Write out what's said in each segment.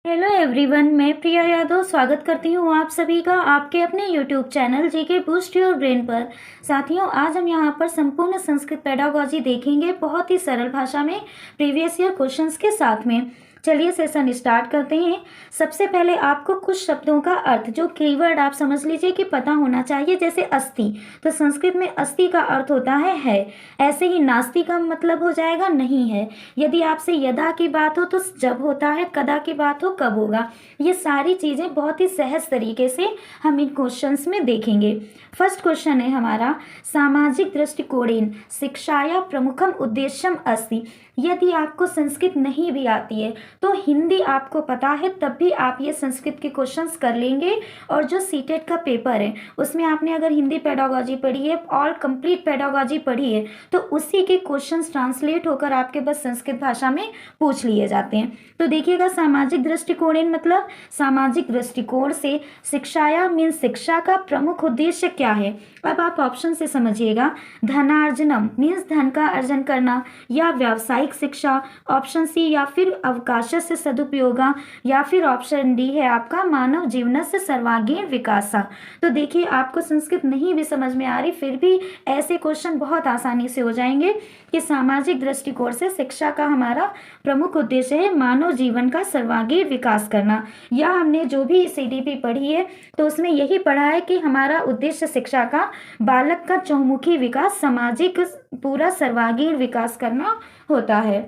Hello everyone, मैं प्रिया यादव स्वागत करती हूँ आप सभी का आपके अपने YouTube channel GK boost your brain पर। साथियों, आज हम यहाँ पर संपूर्ण संस्कृत पेडागोजी देखेंगे बहुत ही सरल भाषा में प्रीवियस ईयर क्वेश्चंस के साथ में। चलिए सेशन स्टार्ट करते हैं। सबसे पहले आपको कुछ शब्दों का अर्थ, जो कीवर्ड आप समझ लीजिए कि पता होना चाहिए। जैसे अस्थि, तो संस्कृत में अस्थि का अर्थ होता है। ऐसे ही नास्ति का मतलब हो जाएगा नहीं है। यदि आपसे यदा की बात हो तो जब होता है, कदा की बात हो कब होगा। ये सारी चीज़ें बहुत ही सहज तरीके से हम इन क्वेश्चंस में देखेंगे। फर्स्ट क्वेश्चन है हमारा, सामाजिक दृष्टिकोणेन शिक्षाया प्रमुखम उद्देश्यम अस्ति। यदि आपको संस्कृत नहीं भी आती है तो हिंदी आपको पता है, तब भी आप ये संस्कृत के क्वेश्चंस कर लेंगे। और जो सीटेट का पेपर है उसमें आपने अगर हिंदी पेडागोजी पढ़ी है, ऑल कंप्लीट पेडागोजी पढ़ी है, तो उसी के क्वेश्चंस ट्रांसलेट होकर आपके बस संस्कृत भाषा में पूछ लिए जाते हैं। तो देखिएगा, सामाजिक दृष्टिकोण मतलब सामाजिक दृष्टिकोण से शिक्षाया मीन शिक्षा का प्रमुख उद्देश्य क्या है। अब आप ऑप्शन से समझिएगा। धनार्जनम मीन्स धन का अर्जन करना, या व्यावसायिक शिक्षा, ऑप्शन सी, या फिर अवकाश से सदुपयोग, या फिर ऑप्शन डी है आपका मानव जीवन से सर्वांगीण विकास। तो देखिए, आपको संस्कृत नहीं भी समझ में आ रही, फिर भी ऐसे क्वेश्चन बहुत आसानी से हो जाएंगे कि सामाजिक दृष्टिकोण से शिक्षा का हमारा प्रमुख उद्देश्य है मानव जीवन का सर्वांगीण विकास करना। या हमने जो भी सीडीपी पढ़ी है तो उसमें यही पढ़ा है कि हमारा उद्देश्य शिक्षा का बालक का चहुमुखी विकास, सामाजिक पूरा सर्वांगीण विकास करना होता है।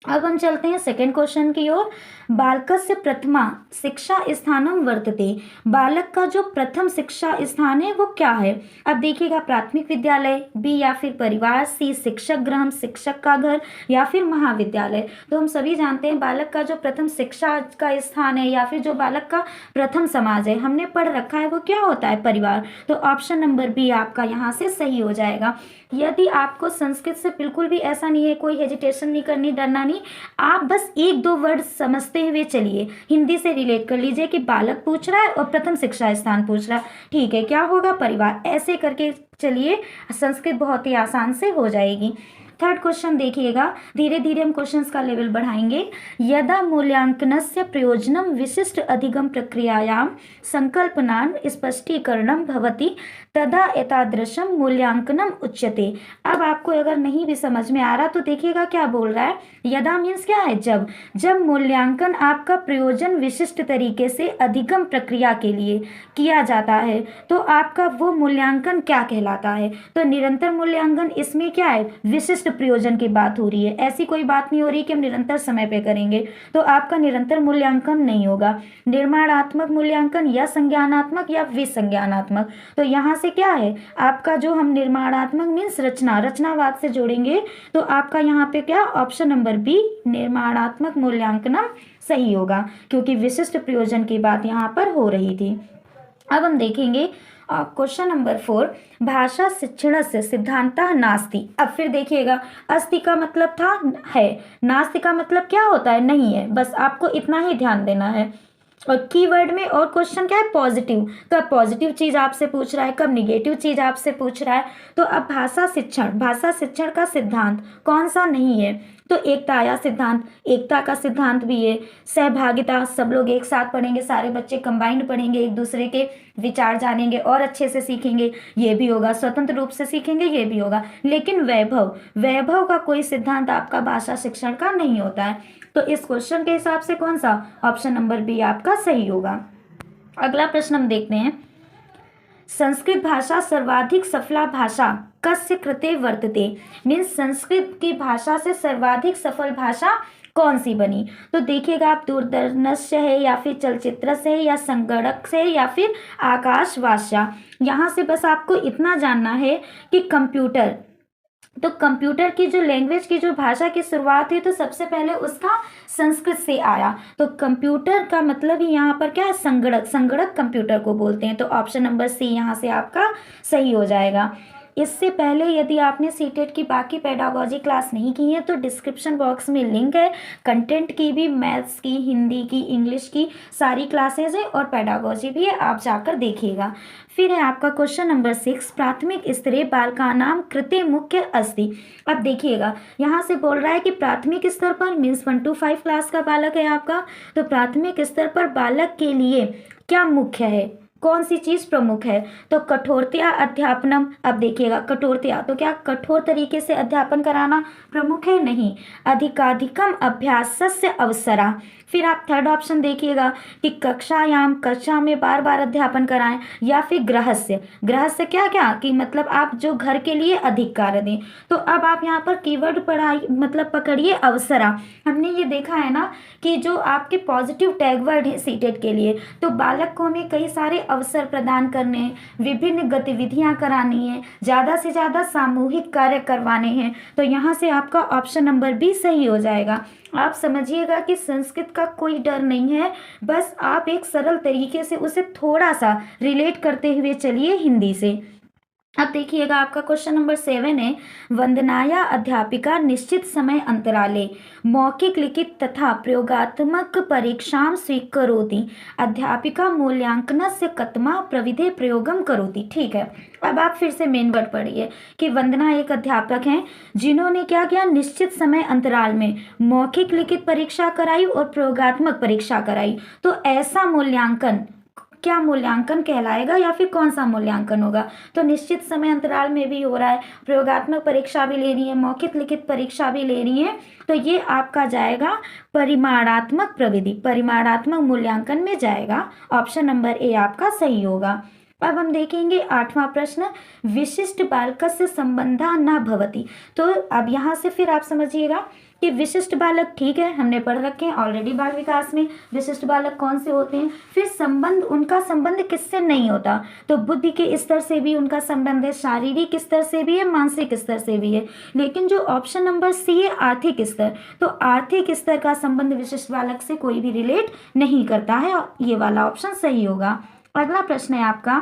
अब हम चलते हैं सेकंड क्वेश्चन की ओर। बालकस्य प्रथमा शिक्षा स्थानम वर्तते। बालक का जो प्रथम शिक्षा स्थान है वो क्या है। अब देखिएगा, प्राथमिक विद्यालय, बी या फिर परिवार, सी शिक्षक गृह शिक्षक का घर, या फिर महाविद्यालय। तो हम सभी जानते हैं बालक का जो प्रथम शिक्षा का स्थान है या फिर जो बालक का प्रथम समाज है, हमने पढ़ रखा है, वो क्या होता है, परिवार। तो ऑप्शन नंबर बी आपका यहाँ से सही हो जाएगा। यदि आपको संस्कृत से बिल्कुल भी ऐसा नहीं है, कोई हेजिटेशन नहीं करनी, डरना नहीं, आप बस एक दो वर्ड समझते हुए चलिए, हिंदी से रिलेट कर लीजिए कि बालक पूछ रहा है और प्रथम शिक्षा स्थान पूछ रहा है, ठीक है, क्या होगा, परिवार। ऐसे करके चलिए, संस्कृत बहुत ही आसान से हो जाएगी। थर्ड क्वेश्चन देखिएगा, धीरे धीरे हम क्वेश्चंस का लेवल बढ़ाएंगे। यदा मूल्यांकनस्य प्रयोजनम विशिष्ट अधिगम प्रक्रियायां संकल्पनान स्पष्टीकरणम भवति तदा एतादृशम मूल्यांकनम उच्यते। अब आपको अगर नहीं भी समझ में आ रहा तो देखिएगा क्या बोल रहा है। यदा मीन्स क्या है, जब। जब मूल्यांकन आपका प्रयोजन विशिष्ट तरीके से अधिगम प्रक्रिया के लिए किया जाता है तो आपका वो मूल्यांकन क्या कहलाता है। तो निरंतर मूल्यांकन, इसमें क्या है, विशिष्ट प्रयोजन की बात हो रही है। ऐसी कोई बात नहीं हो रही कि हम निरंतर समय पे करेंगे, तो आपका निरंतर मूल्यांकन नहीं होगा। निर्माणात्मक मूल्यांकन, या संज्ञानात्मक, या विसंज्ञानात्मक। तो यहाँ से क्या है आपका, जो हम निर्माणात्मक मीन्स रचनावाद से जोड़ेंगे, तो आपका यहाँ पे क्या, ऑप्शन नंबर बी निर्माणात्मक मूल्यांकन सही होगा, क्योंकि विशिष्ट प्रयोजन की बात यहाँ पर हो रही थी। अब हम देखेंगे क्वेश्चन नंबर 4, भाषा शिक्षण से सिद्धांत नास्ति। अब फिर देखिएगा, अस्ति का मतलब था है, नास्ति का मतलब क्या होता है, नहीं है। बस आपको इतना ही ध्यान देना है। और कीवर्ड में और क्वेश्चन क्या है, पॉजिटिव। तो अब पॉजिटिव चीज आपसे पूछ रहा है, कब निगेटिव चीज आपसे पूछ रहा है। तो अब भाषा शिक्षण का सिद्धांत कौन सा नहीं है, तो एकता या सिद्धांत, एकता का सिद्धांत भी है। सहभागिता, सब लोग एक साथ पढ़ेंगे, सारे बच्चे कंबाइंड पढ़ेंगे, एक दूसरे के विचार जानेंगे और अच्छे से सीखेंगे, ये भी होगा। स्वतंत्र रूप से सीखेंगे, ये भी होगा। लेकिन वैभव का कोई सिद्धांत आपका भाषा शिक्षण का नहीं होता है। तो इस क्वेश्चन के हिसाब से कौन सा, ऑप्शन नंबर बी आपका सही होगा। अगला प्रश्न हम देखते हैं, संस्कृत भाषा सर्वाधिक सफला भाषा कस्य कृते वर्तते। मीन्स संस्कृत की भाषा से सर्वाधिक सफल भाषा कौन सी बनी। तो देखिएगा, आप दूरदर्शन से है, या फिर चलचित्र से है, या संगणक से, या फिर आकाशवास्या। यहाँ से बस आपको इतना जानना है कि कंप्यूटर, तो कंप्यूटर की जो लैंग्वेज की जो भाषा की शुरुआत हुई तो सबसे पहले उसका संस्कृत से आया। तो कंप्यूटर का मतलब ही यहाँ पर क्या है, संगणक कंप्यूटर को बोलते हैं। तो ऑप्शन नंबर सी यहाँ से आपका सही हो जाएगा। इससे पहले यदि आपने सीटेट की बाकी पेडागोजी क्लास नहीं की है तो डिस्क्रिप्शन बॉक्स में लिंक है। कंटेंट की भी, मैथ्स की, हिंदी की, इंग्लिश की सारी क्लासेज है और पेडागोजी भी है, आप जाकर देखिएगा। फिर है आपका क्वेश्चन नंबर 6, प्राथमिक स्तरीय बालकानां कृते मुख्य अस्ति। अब देखिएगा यहाँ से बोल रहा है कि प्राथमिक स्तर पर मीन्स 1 to 5 क्लास का बालक है आपका, तो प्राथमिक स्तर पर बालक के लिए क्या मुख्य है, कौन सी चीज प्रमुख है, तो कठोरतया अध्यापनम। अब देखिएगा कठोरतया तो क्या कठोर तरीके से अध्यापन कराना प्रमुख है, नहीं। अधिकाधिकम अभ्यासस्य अवसरा। फिर आप थर्ड ऑप्शन देखिएगा कि कक्षा में बार बार अध्यापन कराएं, या फिर गृहस्य। गृहस्य क्या क्या कि मतलब आप जो घर के लिए अधिक कार्य दें। तो अब आप यहाँ पर कीवर्ड पढ़ाई मतलब पकड़िए अवसरा। हमने ये देखा है ना कि जो आपके पॉजिटिव टैग वर्ड है सीटेट के लिए, तो बालक को हमें कई सारे अवसर प्रदान करने हैं, विभिन्न गतिविधियां करानी है, ज़्यादा से ज़्यादा सामूहिक कार्य करवाने हैं। तो यहाँ से आपका ऑप्शन नंबर बी सही हो जाएगा। आप समझिएगा कि संस्कृत का कोई डर नहीं है, बस आप एक सरल तरीके से उसे थोड़ा सा रिलेट करते हुए चलिए हिंदी से। अब देखिएगा आपका क्वेश्चन नंबर 7 है, वंदनाया अध्यापिका निश्चित समय अंतराले मौखिक लिखित तथा प्रयोगात्मक परीक्षां स्वीकरोति, अध्यापिका मूल्यांकनस्य कतमा प्रविधे प्रयोगम करोति। ठीक है, अब आप फिर से मेन वर्ड पढ़िए कि वंदना एक अध्यापक हैं जिन्होंने क्या किया, निश्चित समय अंतराल में मौखिक लिखित परीक्षा कराई और प्रयोगात्मक परीक्षा कराई। तो ऐसा मूल्यांकन क्या मूल्यांकन कहलाएगा या फिर कौन सा मूल्यांकन होगा, तो निश्चित समय अंतराल में भी हो रहा है, प्रयोगात्मक परीक्षा भी ले रही है, मौखिक लिखित परीक्षा भी ले रही है, तो ये आपका जाएगा परिमाणात्मक प्रविधि, परिमाणात्मक मूल्यांकन में जाएगा। ऑप्शन नंबर ए आपका सही होगा। अब हम देखेंगे 8वां प्रश्न, विशिष्ट बालकस्य संबंधा न भवति। तो अब यहाँ से फिर आप समझिएगा कि विशिष्ट बालक ठीक है हमने पढ़ रखे हैं ऑलरेडी बाल विकास में, विशिष्ट बालक कौन से होते हैं। फिर संबंध, उनका संबंध किससे नहीं होता, तो बुद्धि के स्तर से भी उनका संबंध है, शारीरिक स्तर से भी है, मानसिक स्तर से भी है। लेकिन जो ऑप्शन नंबर सी है आर्थिक स्तर, तो आर्थिक स्तर का संबंध विशिष्ट बालक से कोई भी रिलेट नहीं करता है, ये वाला ऑप्शन सही होगा। अगला प्रश्न है आपका,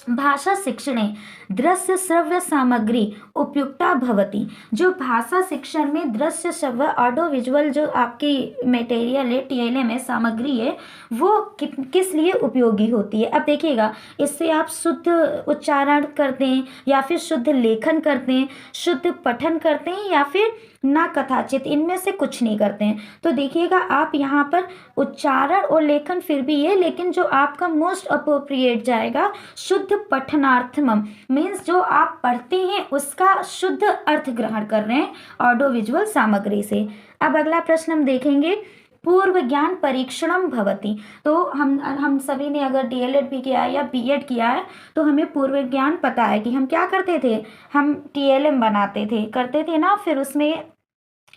भाषा शिक्षणे दृश्य श्रव्य सामग्री उपयुक्ता भवति। जो भाषा शिक्षण में दृश्य श्रव्य ऑडियो विजुअल जो आपकी मटेरियल है, टीएलएम है, सामग्री है, वो किस लिए उपयोगी होती है। अब देखिएगा इससे आप शुद्ध उच्चारण करते हैं या फिर शुद्ध लेखन करते हैं, शुद्ध पठन करते हैं, या फिर ना कथाचित, इनमें से कुछ नहीं करते हैं। तो देखिएगा आप यहाँ पर उच्चारण और लेखन फिर भी है, लेकिन जो आपका मोस्ट अप्रोप्रिएट जाएगा शुद्ध पठनार्थम, मीन्स जो आप पढ़ते हैं उसका शुद्ध अर्थ ग्रहण कर रहे हैं ऑडियो विजुअल सामग्री से। अब अगला प्रश्न हम देखेंगे, पूर्व ज्ञान परीक्षणम भवति। तो हम सभी ने अगर डीएलएड भी किया है या बीएड किया है तो हमें पूर्व ज्ञान पता है कि हम क्या करते थे, हम टीएलएम बनाते थे, करते थे ना। फिर उसमें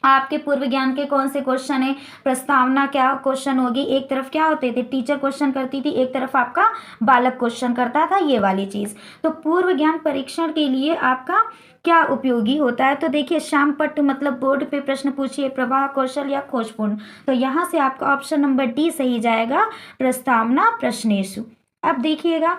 आपके पूर्व ज्ञान के कौन से क्वेश्चन है, प्रस्तावना क्या क्वेश्चन होगी, एक तरफ क्या होते थे टीचर क्वेश्चन करती थी, एक तरफ आपका बालक क्वेश्चन करता था, ये वाली चीज। तो पूर्व ज्ञान परीक्षण के लिए आपका क्या उपयोगी होता है, तो देखिए श्यामपट्ट मतलब बोर्ड पे प्रश्न पूछिए, प्रवाह कौशल या खोजपूर्ण। तो यहाँ से आपका ऑप्शन नंबर डी सही जाएगा, प्रस्तावना प्रश्नेषु। अब देखिएगा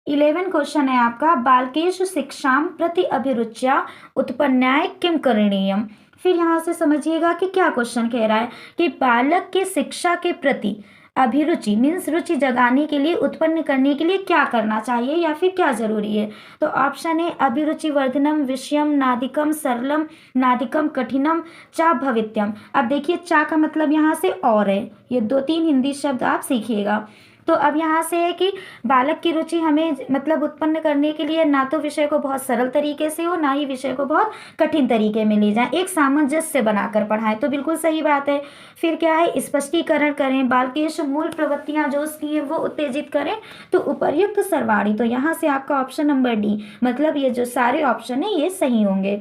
11 क्वेश्चन है आपका, बालकेषु शिक्षाम प्रति अभिरुच्या उत्पन्नाय किम करणीयम। फिर यहाँ से समझिएगा कि क्या क्वेश्चन कह रहा है कि बालक के शिक्षा के प्रति अभिरुचि मीन्स रुचि जगाने के लिए, उत्पन्न करने के लिए क्या करना चाहिए या फिर क्या जरूरी है। तो ऑप्शन है अभिरुचि वर्धनम विषयम नादिकम सरलम नादिकम कठिनम चा भवित्यम। अब देखिए चा का मतलब यहाँ से और है, ये 2-3 हिंदी शब्द आप सीखिएगा। तो अब यहाँ से है कि बालक की रुचि हमें मतलब उत्पन्न करने के लिए ना तो विषय को बहुत सरल तरीके से हो, ना ही विषय को बहुत कठिन तरीके में ले जाएं, एक सामंजस्य बनाकर पढ़ाएं, तो बिल्कुल सही बात है। फिर क्या है, स्पष्टीकरण करें, बालकेश मूल प्रवृत्तियां जो उसकी हैं वो उत्तेजित करें, तो उपर्युक्त सर्वाणी। तो यहाँ से आपका ऑप्शन नंबर डी, मतलब ये जो सारे ऑप्शन है ये सही होंगे।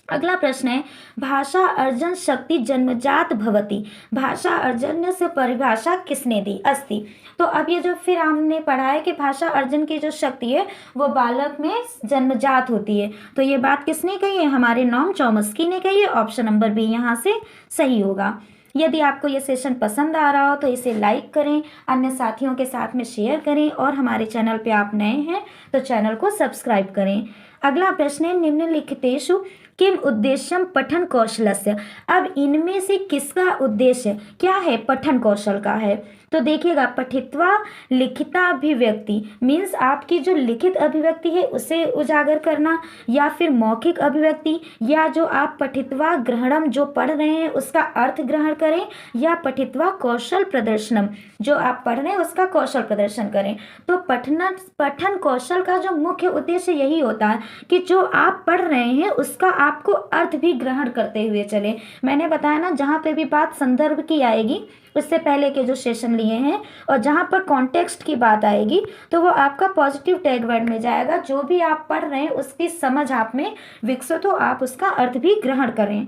अगला प्रश्न है, भाषा अर्जन शक्ति जन्मजात भवति। भाषा अर्जन से परिभाषा किसने दी, अस्ति। तो अब ये जो फिर हमने पढ़ा है कि भाषा अर्जन की जो शक्ति है वो बालक में जन्मजात होती है, तो ये बात किसने कही है, हमारे नॉम चॉम्स्की ने कही है। ऑप्शन नंबर बी यहाँ से सही होगा। यदि आपको ये सेशन पसंद आ रहा हो तो इसे लाइक करें, अन्य साथियों के साथ में शेयर करें और हमारे चैनल पे आप नए हैं तो चैनल को सब्सक्राइब करें। अगला प्रश्न है, निम्नलिखितेषु किम उद्देश्यम पठन कौशलस्य। अब इनमें से किसका उद्देश्य क्या है, पठन कौशल का है। तो देखिएगा, पठित्वा लिखिता अभिव्यक्ति मीन्स आपकी जो लिखित अभिव्यक्ति है उसे उजागर करना, या फिर मौखिक अभिव्यक्ति, या जो आप पठित्वा ग्रहणम जो पढ़ रहे हैं उसका अर्थ ग्रहण करें, या पठित्वा कौशल प्रदर्शनम जो आप पढ़ रहे हैं उसका कौशल प्रदर्शन करें। तो पठन कौशल का जो मुख्य उद्देश्य यही होता है कि जो आप पढ़ रहे हैं उसका आपको अर्थ भी ग्रहण करते हुए चले। मैंने बताया ना, जहाँ पे भी बात संदर्भ की आएगी उससे पहले के जो सेशन लिए हैं और जहाँ पर कॉन्टेक्स्ट की बात आएगी तो वो आपका पॉजिटिव टैग वर्ड में जाएगा। जो भी आप पढ़ रहे हैं उसकी समझ आप में विकसित हो, आप उसका अर्थ भी ग्रहण करें।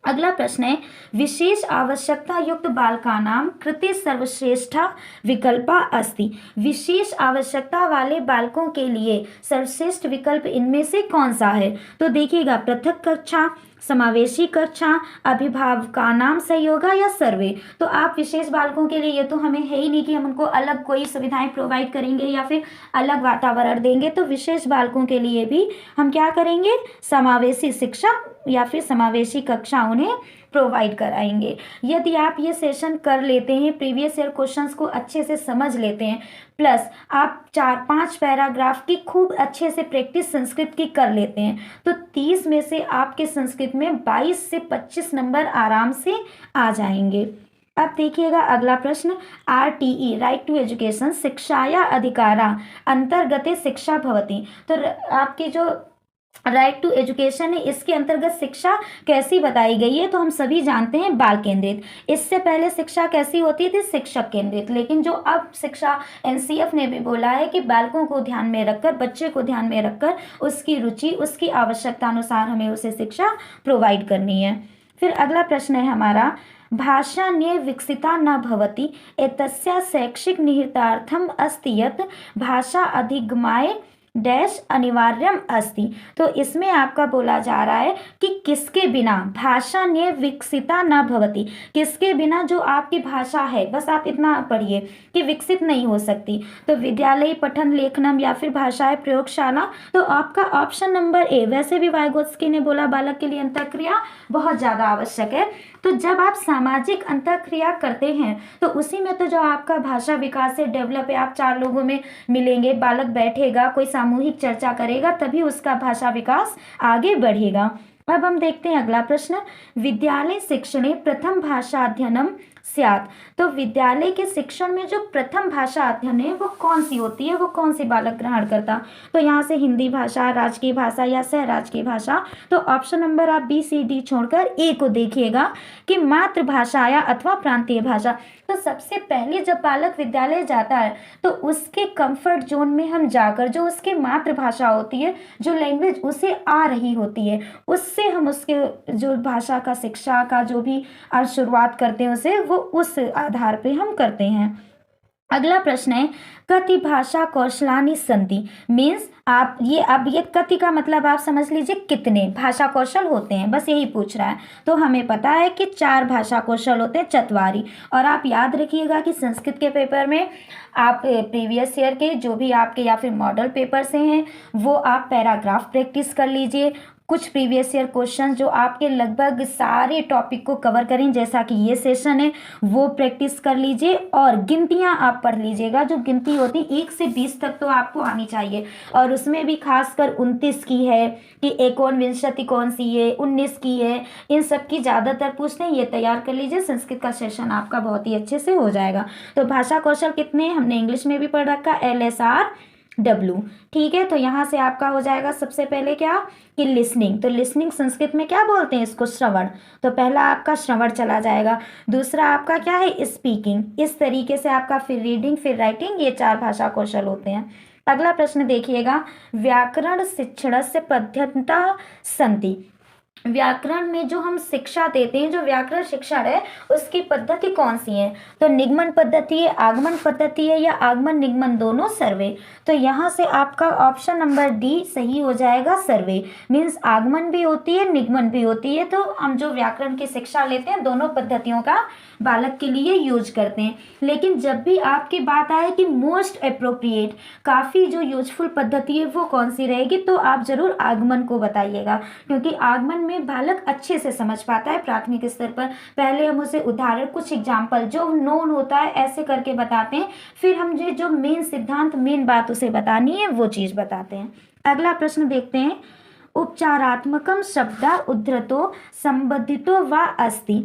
अगला प्रश्न है, विशेष आवश्यकता युक्त बालकानां कृते सर्वश्रेष्ठा विकल्पा अस्ति। विशेष आवश्यकता वाले बालकों के लिए सर्वश्रेष्ठ विकल्प इनमें से कौन सा है। तो देखिएगा, पृथक कक्षा, समावेशी कक्षा, अभिभावकानां सहयोगा या सर्वे। तो आप विशेष बालकों के लिए, ये तो हमें है ही नहीं कि हम उनको अलग कोई सुविधाएं प्रोवाइड करेंगे या फिर अलग वातावरण देंगे। तो विशेष बालकों के लिए भी हम क्या करेंगे, समावेशी शिक्षा या फिर समावेशी कक्षा उन्हें प्रोवाइड कराएंगे। यदि आप ये सेशन कर लेते हैं, प्रीवियस ईयर क्वेश्चंस को अच्छे से समझ लेते हैं, प्लस आप 4-5 पैराग्राफ की खूब अच्छे से प्रैक्टिस संस्कृत की कर लेते हैं, तो 30 में से आपके संस्कृत में 22 से 25 नंबर आराम से आ जाएंगे। अब देखिएगा अगला प्रश्न, RTE राइट टू एजुकेशन शिक्षाया अधिकारा अंतर्गते शिक्षा भवति। तो आपकी जो राइट टू एजुकेशन है इसके अंतर्गत शिक्षा कैसी बताई गई है। तो हम सभी जानते हैं बाल केंद्रित। इससे पहले शिक्षा कैसी होती थी, शिक्षक केंद्रित। लेकिन जो अब शिक्षा NCF ने भी बोला है कि बालकों को ध्यान में रखकर, बच्चे को ध्यान में रखकर उसकी रुचि, उसकी आवश्यकता अनुसार हमें उसे शिक्षा प्रोवाइड करनी है। फिर अगला प्रश्न है हमारा, भाषा न्याय विकसिता न भवति एतस्या शैक्षिक निहितार्थम अस्ति यत् भाषा अधिगमाय डैश अनिवार्यम अस्ति। तो इसमें आपका बोला जा रहा है कि किसके बिना भाषा न्याय विकसिता न भवति, किसके बिना जो आपकी भाषा है, बस आप इतना पढ़िए कि विकसित नहीं हो सकती। तो विद्यालय पठन लेखनम या फिर भाषाएं प्रयोगशाला। तो आपका ऑप्शन नंबर ए। वैसे भी वाइगोत्स्की ने बोला बालक के लिए अंतःक्रिया बहुत ज़्यादा आवश्यक है। तो जब आप सामाजिक अंतःक्रिया करते हैं तो उसी में तो जो आपका भाषा विकास से डेवलप है, आप 4 लोगों में मिलेंगे, बालक बैठेगा, कोई सामूहिक चर्चा करेगा, तभी उसका भाषा विकास आगे बढ़ेगा। अब हम देखते हैं अगला प्रश्न, विद्यालय शिक्षणे प्रथम भाषा अध्ययनम स्यात्। तो विद्यालय के शिक्षण में जो प्रथम भाषा अध्ययन है वो कौन सी होती है, वो कौन सी बालक ग्रहण करता। तो यहाँ से हिंदी भाषा, राजकीय भाषा या सहराजकीय भाषा। तो ऑप्शन नंबर आप B, C, D छोड़कर A को देखिएगा कि मातृभाषा या अथवा प्रांतीय भाषा। तो सबसे पहले जब बालक विद्यालय जाता है तो उसके कंफर्ट जोन में हम जाकर जो उसकी मातृभाषा होती है, जो लैंग्वेज उसे आ रही होती है, उससे हम उसके जो भाषा का शिक्षा का जो भी शुरुआत करते हैं उसे, वो उस आधार पे हम करते हैं। अगला प्रश्न है, कति भाषा कौशलानि सन्ति मीन्स आप अब ये कति का मतलब आप समझ लीजिए कितने भाषा कौशल होते हैं, बस यही पूछ रहा है। तो हमें पता है कि 4 भाषा कौशल होते हैं, चत्वारी। और आप याद रखिएगा कि संस्कृत के पेपर में आप प्रीवियस ईयर के जो भी आपके या फिर मॉडल पेपर से हैं वो आप पैराग्राफ प्रैक्टिस कर लीजिए। कुछ प्रीवियस ईयर क्वेश्चन जो आपके लगभग सारे टॉपिक को कवर करें, जैसा कि ये सेशन है, वो प्रैक्टिस कर लीजिए। और गिनतियां आप पढ़ लीजिएगा, जो गिनती होती 1 से 20 तक तो आपको आनी चाहिए। और उसमें भी खासकर 29 की है कि एकोनविंशति कौन सी है, 19 की है, इन सब की ज़्यादातर पूछते हैं, ये तैयार कर लीजिए। संस्कृत का सेशन आपका बहुत ही अच्छे से हो जाएगा। तो भाषा कौशल कितने हैं, हमने इंग्लिश में भी पढ़ रखा, LSRW। ठीक है, तो यहाँ से आपका हो जाएगा सबसे पहले क्या कि लिसनिंग। तो लिसनिंग संस्कृत में क्या बोलते हैं इसको, श्रवण। तो पहला आपका श्रवण चला जाएगा। दूसरा आपका क्या है, स्पीकिंग। इस तरीके से आपका फिर रीडिंग, फिर राइटिंग, ये 4 भाषा कौशल होते हैं। अगला प्रश्न देखिएगा, व्याकरण शिक्षणस्य पद्धतयः सन्ति। व्याकरण में जो हम शिक्षा देते हैं, जो व्याकरण शिक्षण है, उसकी पद्धति कौन सी है? तो निगमन पद्धति है, आगमन पद्धति है, या आगमन निगमन दोनों, सर्वे। तो यहाँ से आपका ऑप्शन नंबर डी सही हो जाएगा, सर्वे। मीन्स आगमन भी होती है, निगमन भी होती है। तो हम जो व्याकरण की शिक्षा लेते हैं, दोनों पद्धतियों का बालक के लिए यूज करते हैं। लेकिन जब भी आपकी बात आए कि मोस्ट अप्रोप्रिएट, काफ़ी जो यूजफुल पद्धति है वो कौन सी रहेगी, तो आप जरूर आगमन को बताइएगा, क्योंकि आगमन में बालक अच्छे से समझ पाता है प्राथमिक स्तर पर। पहले हम उसे उदाहरण, कुछ एग्जाम्पल जो नोन होता है ऐसे करके बताते हैं, फिर हम जो मेन सिद्धांत, मेन बात उसे बतानी है वो चीज़ बताते हैं। अगला प्रश्न देखते हैं। उपचारात्मकम शब्दा उद्धृतो संबंधितो व अस्ति।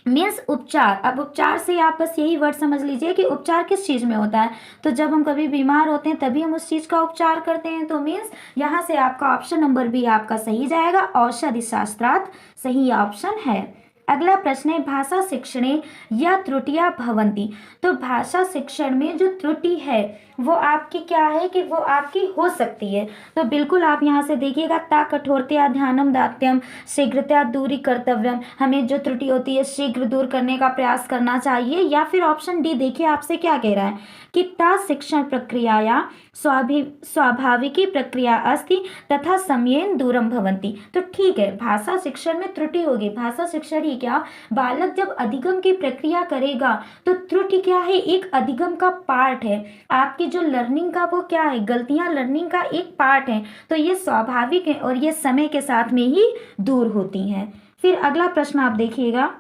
मीन्स उपचार। अब उपचार से आप बस यही वर्ड समझ लीजिए कि उपचार किस चीज़ में होता है। तो जब हम कभी बीमार होते हैं तभी हम उस चीज़ का उपचार करते हैं। तो मीन्स यहाँ से आपका ऑप्शन नंबर बी आपका सही जाएगा, औषधि शास्त्रार्थ सही ऑप्शन है। अगला प्रश्न है, भाषा शिक्षणे या त्रुटियां भवन्ति। तो भाषा शिक्षण में जो त्रुटि है वो आपकी क्या है कि वो आपकी हो सकती है। तो बिल्कुल आप यहाँ से देखिएगा, ता कठोरतया ध्यानम दात्यम शीघ्रतया दूरी कर्तव्यम। हमें जो त्रुटि होती है शीघ्र दूर करने का प्रयास करना चाहिए। या फिर ऑप्शन डी देखिए आपसे क्या कह रहा है कि ता शिक्षण प्रक्रियाया स्वाभाविकी प्रक्रिया अस्ति तथा समयेन दूरम भवन्ति। तो ठीक है, भाषा शिक्षण में त्रुटि होगी। भाषा शिक्षण ही क्या, बालक जब अधिगम की प्रक्रिया करेगा तो त्रुटि क्या है, एक अधिगम का पार्ट है। आपकी जो लर्निंग का वो क्या है, गलतियां लर्निंग का एक पार्ट है। तो ये स्वाभाविक है और ये समय के साथ में ही दूर होती हैं। फिर अगला प्रश्न आप देखिएगा,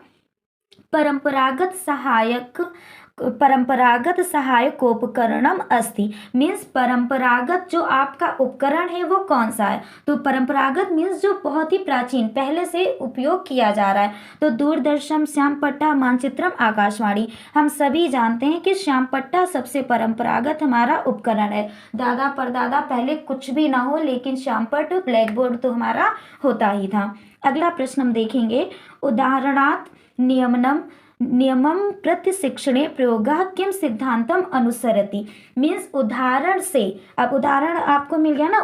परंपरागत सहायकोपकरणम अस्ति। मीन्स परंपरागत जो आपका उपकरण है वो कौन सा है। तो परंपरागत मीन्स जो बहुत ही प्राचीन पहले से उपयोग किया जा रहा है। तो दूरदर्शन, श्यामपट्टा, मानचित्रम, आकाशवाणी। हम सभी जानते हैं कि श्यामपट्टा सबसे परंपरागत हमारा उपकरण है। दादा परदादा पहले कुछ भी ना हो, लेकिन श्यामपट्ट, ब्लैक बोर्ड तो हमारा होता ही था। अगला प्रश्न हम देखेंगे, उदाहरणात् नियमम प्रतिशिक्षणे प्रयोगः किम सिद्धांतम अनुसरति। मीन्स उदाहरण से, अब उदाहरण आपको मिल गया ना,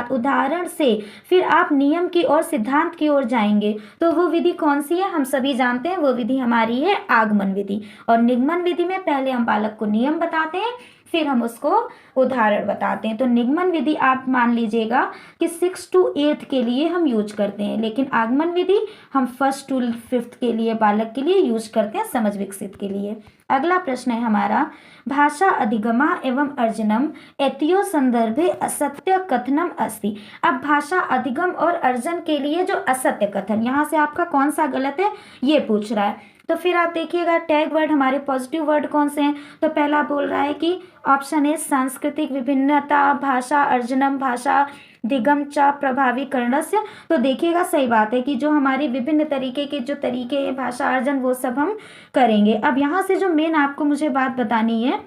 उदाहरण से फिर आप नियम की और सिद्धांत की ओर जाएंगे। तो वो विधि कौन सी है, हम सभी जानते हैं वो विधि हमारी है आगमन विधि। और निगमन विधि में पहले हम बालक को नियम बताते हैं, फिर हम उसको उदाहरण बताते हैं। तो निगमन विधि आप मान लीजिएगा कि 6 to 8 के लिए हम यूज करते हैं, लेकिन आगमन विधि हम 1st to 5th के लिए बालक के लिए यूज करते हैं, समझ विकसित के लिए। अगला प्रश्न है हमारा, भाषा अधिगमा एवं अर्जनम एतियो संदर्भे असत्य कथनम अस्ति। अब भाषा अधिगम और अर्जन के लिए जो असत्य कथन, यहाँ से आपका कौन सा गलत है ये पूछ रहा है। तो फिर आप देखिएगा टैग वर्ड हमारे पॉजिटिव वर्ड कौन से हैं। तो पहला बोल रहा है कि ऑप्शन ए सांस्कृतिक विभिन्नता, भाषा अर्जनम, भाषा दिगम च प्रभावीकरणस्य। तो देखिएगा सही बात है कि जो हमारी विभिन्न तरीके के जो तरीके हैं भाषा अर्जन वो सब हम करेंगे। अब यहाँ से जो मेन आपको मुझे बात बतानी है,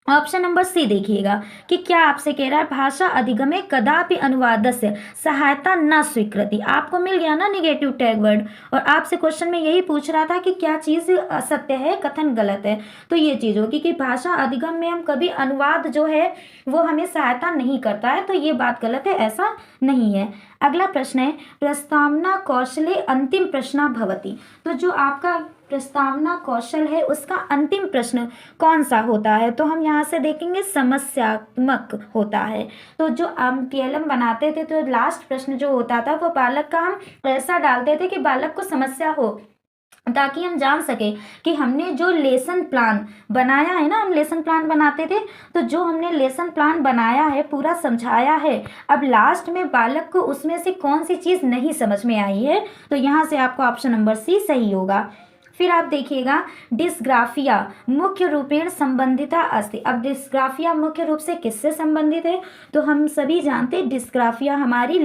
ऑप्शन नंबर सी देखिएगा कि क्या आपसे कह रहा है, भाषा अधिगमे कदापि अनुवादस्य सहायता न स्वीकृति। आपको मिल गया ना निगेटिव टैग वर्ड, और आपसे क्वेश्चन में यही पूछ रहा था कि क्या चीज़ असत्य है, कथन गलत है। तो ये चीज़ होगी कि भाषा अधिगम में हम कभी अनुवाद जो है वो हमें सहायता नहीं करता है, तो ये बात गलत है, ऐसा नहीं है। अगला प्रश्न है, प्रस्तावना कौशले अंतिम प्रश्न भवति। तो जो आपका प्रस्तावना कौशल है उसका अंतिम प्रश्न कौन सा होता है। तो हम यहाँ से देखेंगे समस्यात्मक होता है। तो जो हम PLM बनाते थे तो लास्ट प्रश्न जो होता था वो बालक का हम ऐसा डालते थे कि बालक को समस्या हो, ताकि हम जान सके कि हमने जो लेसन प्लान बनाया है ना, हम लेसन प्लान बनाते थे, तो जो हमने लेसन प्लान बनाया है पूरा समझाया है, अब लास्ट में बालक को उसमें से कौन सी चीज़ नहीं समझ में आई है। तो यहाँ से आपका ऑप्शन नंबर सी सही होगा। फिर आप देखिएगा, डिस्ग्राफिया मुख्य रूपेण संबंधिता अस्ति। अब डिस्ग्राफिया मुख्य रूप से किससे संबंधित है, तो हम सभी जानते हैं डिस्ग्राफिया हमारी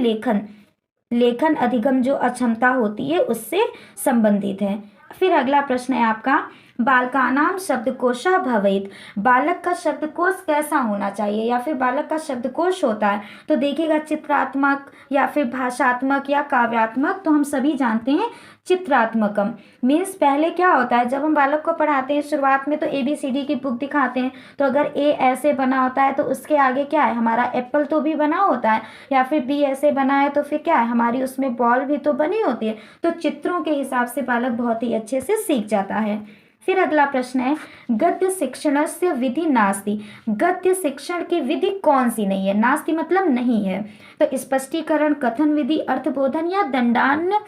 लेखन अधिगम जो अक्षमता होती है उससे संबंधित है। फिर अगला प्रश्न है आपका, बालकानां शब्दकोशः भवेत्, बालक का शब्दकोश कैसा होना चाहिए या फिर बालक का शब्दकोश होता है तो देखिएगा चित्रात्मक या फिर भाषात्मक या काव्यात्मक। तो हम सभी जानते हैं चित्रात्मकम। मीन्स पहले क्या होता है, जब हम बालक को पढ़ाते हैं शुरुआत में तो ABCD की बुक दिखाते हैं, तो अगर A ऐसे बना होता है तो उसके आगे क्या है, हमारा एप्पल तो भी बना होता है, या फिर B ऐसे बना है तो फिर क्या है, हमारी उसमें बॉल भी तो बनी होती है। तो चित्रों के हिसाब से बालक बहुत ही अच्छे से सीख जाता है। फिर अगला प्रश्न है, गद्य शिक्षणस्य विधि नास्ति, गद्य शिक्षण की विधि कौन सी नहीं है। नास्ति मतलब नहीं है। तो स्पष्टीकरण, कथन विधि, अर्थबोधन या दंडान्य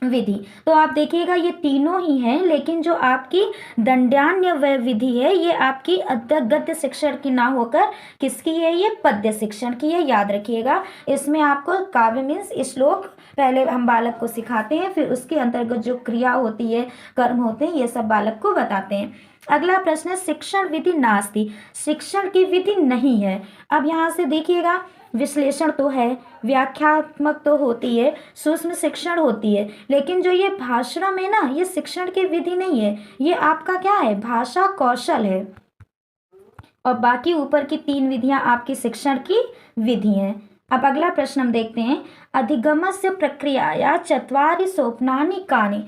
विधि। तो आप देखिएगा ये तीनों ही हैं, लेकिन जो आपकी दंडान्य विधि है ये आपकी गद्य शिक्षण की ना होकर किसकी है, ये पद्य शिक्षण की है। याद रखिएगा, इसमें आपको काव्य मीन्स श्लोक पहले हम बालक को सिखाते हैं, फिर उसके अंतर्गत जो क्रिया होती है, कर्म होते हैं, ये सब बालक को बताते हैं। अगला प्रश्न है, शिक्षण विधि नास्ति, शिक्षण की विधि नहीं है। अब यहाँ से देखिएगा, विश्लेषण तो है, व्याख्यात्मक तो होती है, सूक्ष्म शिक्षण होती है, लेकिन जो ये भाषण है ना, ये शिक्षण की विधि नहीं है, ये आपका क्या है, भाषा कौशल है। और बाकी ऊपर की 3 विधियां आपकी शिक्षण की विधि हैं। अब अगला प्रश्न हम देखते हैं, अधिगमस्य प्रक्रियाया चत्वारि सोपानानि कानि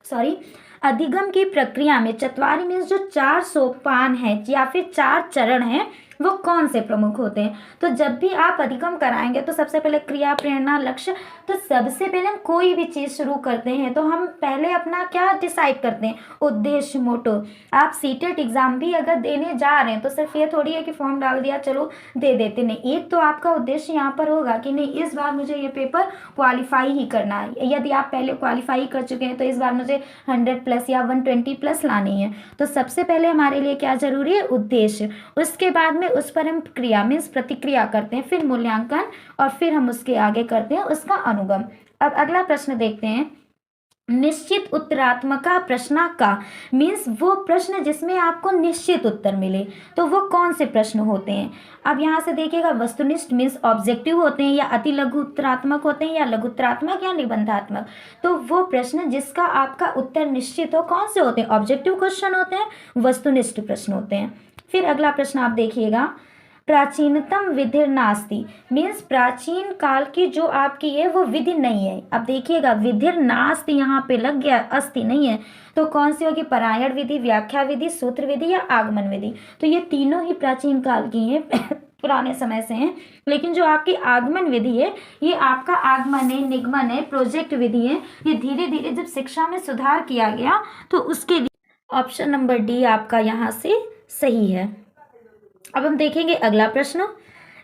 सॉरी, अधिगम की प्रक्रिया में चत्वारि मीन्स जो 4 सोपान है या फिर 4 चरण हैं, वो कौन से प्रमुख होते हैं। तो जब भी आप अधिगम कराएंगे तो सबसे पहले क्रिया, प्रेरणा, लक्ष्य। तो सबसे पहले हम कोई भी चीज़ शुरू करते हैं तो हम पहले अपना क्या डिसाइड करते हैं, उद्देश्य, मोटो। आप सीटेट एग्जाम भी अगर देने जा रहे हैं तो सिर्फ ये थोड़ी है कि फॉर्म डाल दिया चलो दे देते, नहीं। एक तो आपका उद्देश्य यहाँ पर होगा कि नहीं, इस बार मुझे ये पेपर क्वालिफाई ही करना है। यदि आप पहले क्वालिफाई कर चुके हैं तो इस बार मुझे 100+ या 120+ लानी है। तो सबसे पहले हमारे लिए क्या जरूरी है, उद्देश्य। उसके बाद में उस पर हम क्रिया मीन्स प्रतिक्रिया करते हैं, फिर मूल्यांकन, और फिर हम उसके आगे करते हैं उसका अनुगम। अब अगला प्रश्न देखते हैं, निश्चित उत्तरात्मका प्रश्न का मीन्स वो प्रश्न जिसमें आपको निश्चित उत्तर मिले, तो वो कौन से प्रश्न होते हैं। अब यहाँ से देखिएगा, वस्तुनिष्ठ मीन्स ऑब्जेक्टिव होते हैं, या अति लघु उत्तरात्मक होते हैं, या लघु उत्तरात्मक या निबंधात्मक। तो वो प्रश्न जिसका आपका उत्तर निश्चित हो, कौन से होते हैं, ऑब्जेक्टिव क्वेश्चन होते हैं, वस्तुनिष्ठ प्रश्न होते हैं। फिर अगला प्रश्न आप देखिएगा, प्राचीनतम विधि नास्ति मीन्स प्राचीन काल की जो आपकी है वो विधि नहीं है। अब देखिएगा, विधि नास्ति यहाँ पे लग गया, अस्ति नहीं है, तो कौन सी होगी, परायण विधि, व्याख्या विधि, सूत्र विधि या आगमन विधि। तो ये तीनों ही प्राचीन काल की हैं पुराने समय से हैं। लेकिन जो आपकी आगमन विधि है, ये आपका आगमन है, निगमन है, प्रोजेक्ट विधि है। ये धीरे धीरे जब शिक्षा में सुधार किया गया तो उसके लिए ऑप्शन नंबर डी आपका यहाँ से सही है। अब हम देखेंगे अगला प्रश्न,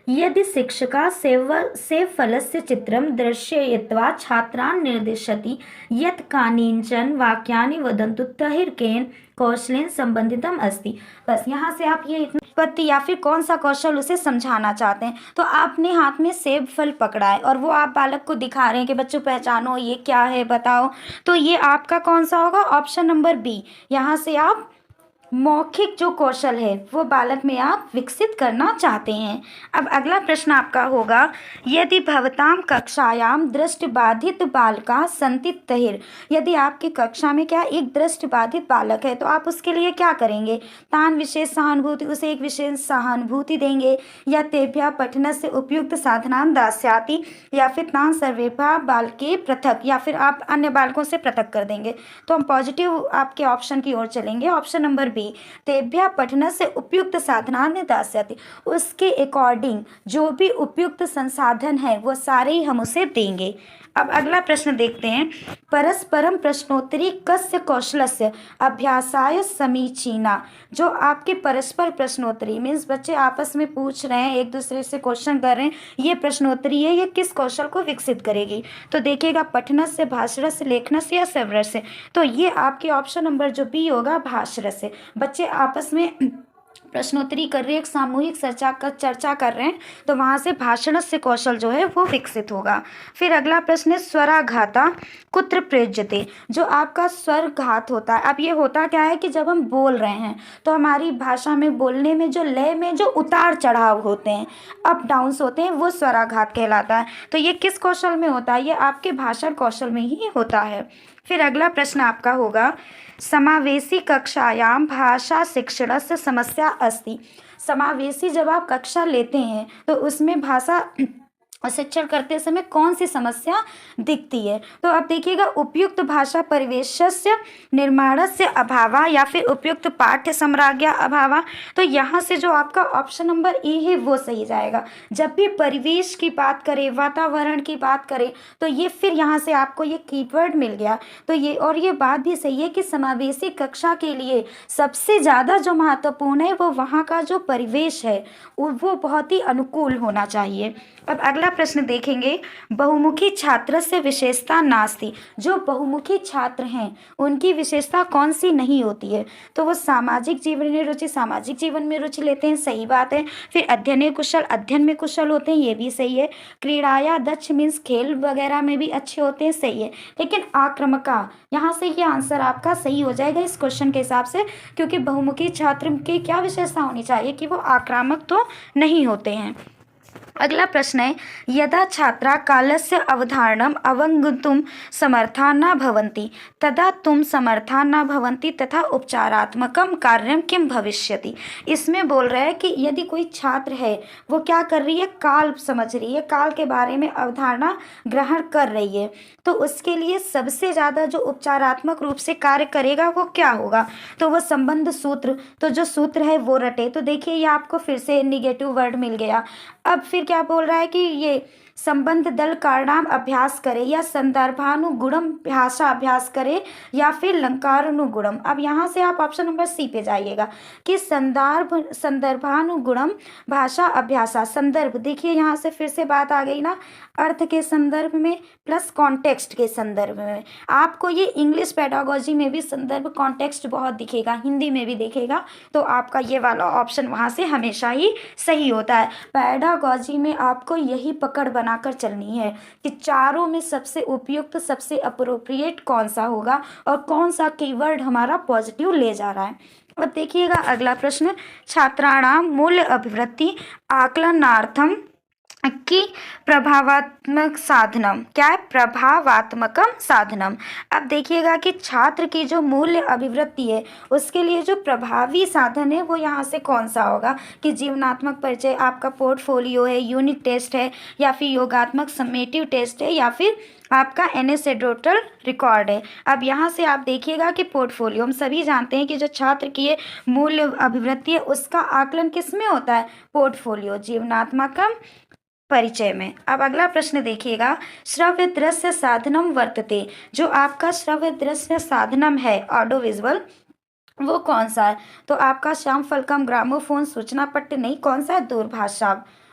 यदि शिक्षका सेवफलस्य चित्रम दर्शयित्वा छात्रान् निर्दिशति यत् कानिंचन वाक्यानि वदन्तु तर्हि केन कौशलेन संबंधितम अस्ति। बस यहाँ से आप ये उत्पत्ति या फिर कौन सा कौशल उसे समझाना चाहते हैं। तो आपने हाथ में सेब फल पकड़ा है और वो आप बालक को दिखा रहे हैं कि बच्चों पहचानो ये क्या है बताओ, तो ये आपका कौन सा होगा, ऑप्शन नंबर बी। यहाँ से आप मौखिक जो कौशल है वो बालक में आप विकसित करना चाहते हैं। अब अगला प्रश्न आपका होगा, यदि भवताम कक्षायाम दृष्टिबाधित बालका सन्ति तर्हि, यदि आपकी कक्षा में क्या एक दृष्टिबाधित बालक है तो आप उसके लिए क्या करेंगे, तान विशेष सहानुभूति, उसे एक विशेष सहानुभूति देंगे, या तेभ्यः पठनस्य उपयुक्त साधनान् दास्याति, या फिर तान सर्वेभ्यः बालके पृथक, या फिर आप अन्य बालकों से पृथक कर देंगे। तो हम पॉजिटिव आपके ऑप्शन की ओर चलेंगे, ऑप्शन नंबर तेभ्यः पठनस्य उपयुक्त साधनानि दास्यति, उसके अकॉर्डिंग जो भी उपयुक्त संसाधन है वो सारे ही हम उसे देंगे। अब अगला प्रश्न देखते हैं, परस्परम प्रश्नोत्तरी कस्य कौशलस्य अभ्यासाय समीचीना। जो आपके परस्पर प्रश्नोत्तरी मीन्स बच्चे आपस में पूछ रहे हैं, एक दूसरे से क्वेश्चन कर रहे हैं, ये प्रश्नोत्तरी है, ये किस कौशल को विकसित करेगी। तो देखिएगा, पठनस्य, भाषणस्य, लेखनस्य या श्रवणस्य। तो ये आपके ऑप्शन नंबर जो बी होगा, भाषणस्य। बच्चे आपस में प्रश्नोत्तरी कर रहे हैं, एक सामूहिक चर्चा कर रहे हैं, तो वहाँ से भाषण से कौशल जो है वो विकसित होगा। फिर अगला प्रश्न है, स्वराघाता कुत्र प्रयुज्यते। जो आपका स्वरघात होता है, अब ये होता क्या है कि जब हम बोल रहे हैं तो हमारी भाषा में बोलने में जो लय में जो उतार चढ़ाव होते हैं, अप डाउन्स होते हैं, वो स्वराघात कहलाता है। तो ये किस कौशल में होता है, ये आपके भाषण कौशल में ही होता है। फिर अगला प्रश्न आपका होगा, समावेशी कक्षायां भाषा शिक्षणस्य समस्या अस्ति। समावेशी जब आप कक्षा लेते हैं तो उसमें भाषा शिक्षण करते समय कौन सी समस्या दिखती है? तो अब देखिएगा, उपयुक्त भाषा परिवेशस्य निर्माणस्य अभावा या फिर उपयुक्त पाठ्य सामग्र्या अभावा। तो यहाँ से जो आपका ऑप्शन नंबर ए है वो सही जाएगा। जब भी परिवेश की बात करें, वातावरण की बात करें, तो ये फिर यहाँ से आपको ये कीवर्ड मिल गया। तो ये और ये बात भी सही है कि समावेशी कक्षा के लिए सबसे ज़्यादा जो महत्वपूर्ण है वो वहाँ का जो परिवेश है वो बहुत ही अनुकूल होना चाहिए। अब अगला प्रश्न देखेंगे, बहुमुखी छात्र से विशेषता नास्ति। जो बहुमुखी छात्र हैं उनकी विशेषता कौन सी नहीं होती है? तो वो सामाजिक जीवन में रुचि, सामाजिक जीवन में रुचि लेते हैं, सही बात है। फिर अध्ययन कुशल, अध्ययन में कुशल होते हैं, ये भी सही है। क्रीड़ाया दक्ष मीन्स खेल वगैरह में भी अच्छे होते हैं, सही है। लेकिन आक्रामका, यहाँ से ये आंसर आपका सही हो जाएगा इस क्वेश्चन के हिसाब से, क्योंकि बहुमुखी छात्र की क्या विशेषता होनी चाहिए कि वो आक्रामक तो नहीं होते हैं। अगला प्रश्न है, यदा छात्रा कालस्य अवधारणम अवगन्तुं समर्था न भवन्ति तदा तुम समर्था न भवन्ति तथा उपचारात्मकम कार्यम किम भविष्यति। इसमें बोल रहा है कि यदि कोई छात्र है वो क्या कर रही है, काल समझ रही है, काल के बारे में अवधारणा ग्रहण कर रही है, तो उसके लिए सबसे ज़्यादा जो उपचारात्मक रूप से कार्य करेगा वो क्या होगा? तो वो संबंध सूत्र, तो जो सूत्र है वो रटे। तो देखिए ये आपको फिर से निगेटिव वर्ड मिल गया। अब फिर क्या बोल रहा है कि ये संबंध दल कारणाम अभ्यास करे या संदर्भानुगुणम भाषा अभ्यास करे या फिर लंकारानुगुणम। अब यहाँ से आप ऑप्शन नंबर सी पे जाइएगा कि संदर्भानुगुणम भाषा अभ्यासा। संदर्भ, देखिए यहाँ से फिर से बात आ गई ना, अर्थ के संदर्भ में प्लस कॉन्टेक्स्ट के संदर्भ में। आपको ये इंग्लिश पेडागोजी में भी संदर्भ कॉन्टेक्स्ट बहुत दिखेगा, हिंदी में भी दिखेगा, तो आपका ये वाला ऑप्शन वहाँ से हमेशा ही सही होता है। पेडागोजी में आपको यही पकड़ बनाकर चलनी है कि चारों में सबसे उपयुक्त, सबसे अप्रोप्रिएट कौन सा होगा और कौन सा कीवर्ड हमारा पॉजिटिव ले जा रहा है। अब देखिएगा अगला प्रश्न, छात्राणाम मूल्य अभिवृद्धि आकलनार्थम की प्रभावात्मक साधनम। क्या है? प्रभावात्मकम साधनम। अब देखिएगा कि छात्र की जो मूल्य अभिवृद्धि है उसके लिए जो प्रभावी साधन है वो यहाँ से कौन सा होगा कि जीवनात्मक परिचय, आपका पोर्टफोलियो है, यूनिट टेस्ट है, या फिर योगात्मक समेटिव टेस्ट है, या फिर आपका एनेक्डोटल रिकॉर्ड है। अब यहाँ से आप देखिएगा कि पोर्टफोलियो, हम सभी जानते हैं कि जो छात्र की मूल्य अभिवृद्धि है उसका आकलन किस में होता है? पोर्टफोलियो, जीवनात्मक परिचय में। अब अगला प्रश्न देखिएगा, श्रव्य दृश्य साधनम वर्तते। जो आपका श्रव्य दृश्य साधनम है ऑडियो विजुअल, वो कौन सा है? तो आपका श्याम फलकम, ग्रामोफोन, सूचना पट्ट, नहीं, कौन सा है?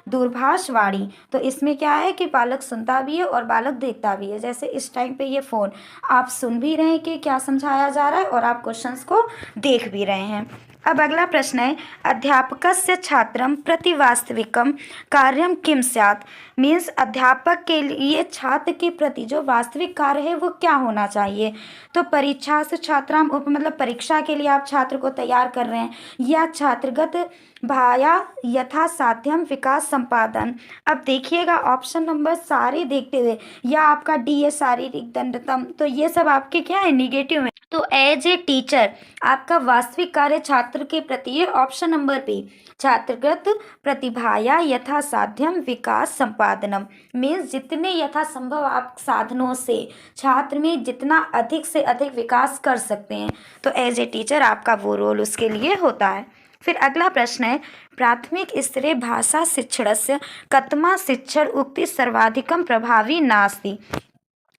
दूरभाषवाणी। तो इसमें क्या है कि बालक सुनता भी है और बालक देखता भी है। जैसे इस टाइम पे ये फ़ोन, आप सुन भी रहे हैं कि क्या समझाया जा रहा है और आप क्वेश्चंस को देख भी रहे हैं। अब अगला प्रश्न है, अध्यापकस्य छात्रम प्रति वास्तविकम कार्यम किम स्यात्। मीन्स अध्यापक के लिए छात्र के प्रति जो वास्तविक कार्य है वो क्या होना चाहिए? तो परीक्षा से छात्राम मतलब परीक्षा के लिए आप छात्र को तैयार कर रहे हैं, या छात्रगत भाया यथा साध्यम विकास संपादन। अब देखिएगा ऑप्शन नंबर सारे देखते हुए, या आपका डी है शारीरिक दंडतम, तो ये सब आपके क्या है? निगेटिव है। तो एज ए टीचर आपका वास्तविक कार्य छात्र के प्रति है ऑप्शन नंबर बी, छात्रगत प्रतिभाया यथा साध्यम विकास संपादनम। मीन्स जितने यथासंभव आप साधनों से छात्र में जितना अधिक से अधिक विकास कर सकते हैं, तो एज ए टीचर आपका वो रोल उसके लिए होता है। फिर अगला प्रश्न है, प्राथमिक स्तरे भाषा शिक्षणस्य कतमा शिक्षण उक्ति सर्वाधिकम प्रभावी नास्ति।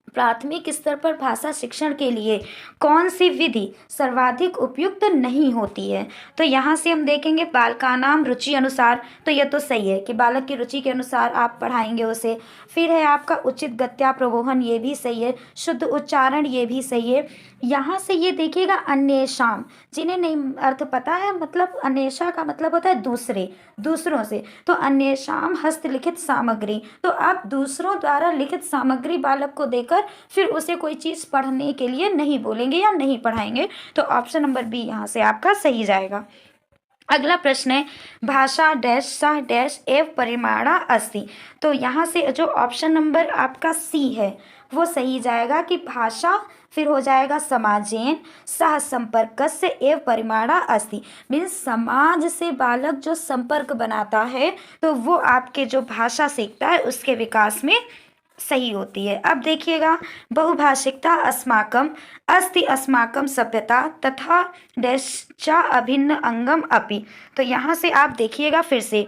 प्राथमिक स्तर पर भाषा शिक्षण के लिए कौन सी विधि सर्वाधिक उपयुक्त नहीं होती है? तो यहाँ से हम देखेंगे बालकानाम रुचि अनुसार, तो यह तो सही है कि बालक की रुचि के अनुसार आप पढ़ाएंगे उसे। फिर है आपका उचित गत्या प्रवोहन, ये भी सही है। शुद्ध उच्चारण, ये भी सही है। यहाँ से ये देखिएगा अन्येषाम, जिन्हें नहीं अर्थ पता है, मतलब अन्येषा का मतलब होता है दूसरे, दूसरों से, तो अन्येषाम हस्तलिखित सामग्री। तो आप दूसरों द्वारा लिखित सामग्री बालक को देकर फिर उसे कोई चीज़ पढ़ने के लिए नहीं बोलेंगे या नहीं पढ़ाएंगे, तो ऑप्शन नंबर बी यहाँ से आपका सही जाएगा। अगला प्रश्न है, भाषा डैश सा डैश एव परिमाणा अस्ति। तो यहाँ से जो ऑप्शन नंबर आपका सी है वो सही जाएगा कि भाषा फिर हो जाएगा समाजेन सह संपर्कस्य एव परिमाणा अस्ति। मीन्स समाज से बालक जो संपर्क बनाता है तो वो आपके जो भाषा सीखता है उसके विकास में सही होती है। अब देखिएगा, बहुभाषिकता अस्माकं अस्ति अस्माकं सभ्यता तथा देशा अभिन्न अंगम अपि। तो यहाँ से आप देखिएगा फिर से,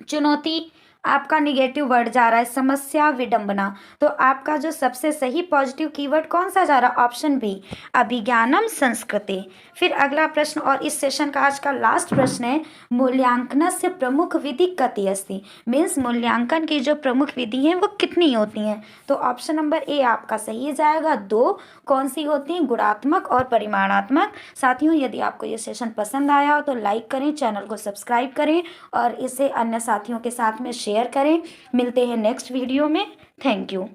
चुनौती आपका निगेटिव वर्ड जा रहा है, समस्या विडंबना, तो आपका जो सबसे सही पॉजिटिव कीवर्ड कौन सा जा रहा है? ऑप्शन बी, अभिज्ञानम संस्कृते। फिर अगला प्रश्न और इस सेशन का आज का लास्ट प्रश्न है, मूल्यांकनस्य प्रमुख विधि कति अस्ति। मीन्स मूल्यांकन की जो प्रमुख विधि है वो कितनी होती हैं? तो ऑप्शन नंबर ए आपका सही जाएगा, 2। कौन सी होती हैं? गुणात्मक और परिमाणात्मक। साथियों, यदि आपको ये सेशन पसंद आया हो तो लाइक करें, चैनल को सब्सक्राइब करें और इसे अन्य साथियों के साथ में शेयर करें। मिलते हैं नेक्स्ट वीडियो में। Thank you.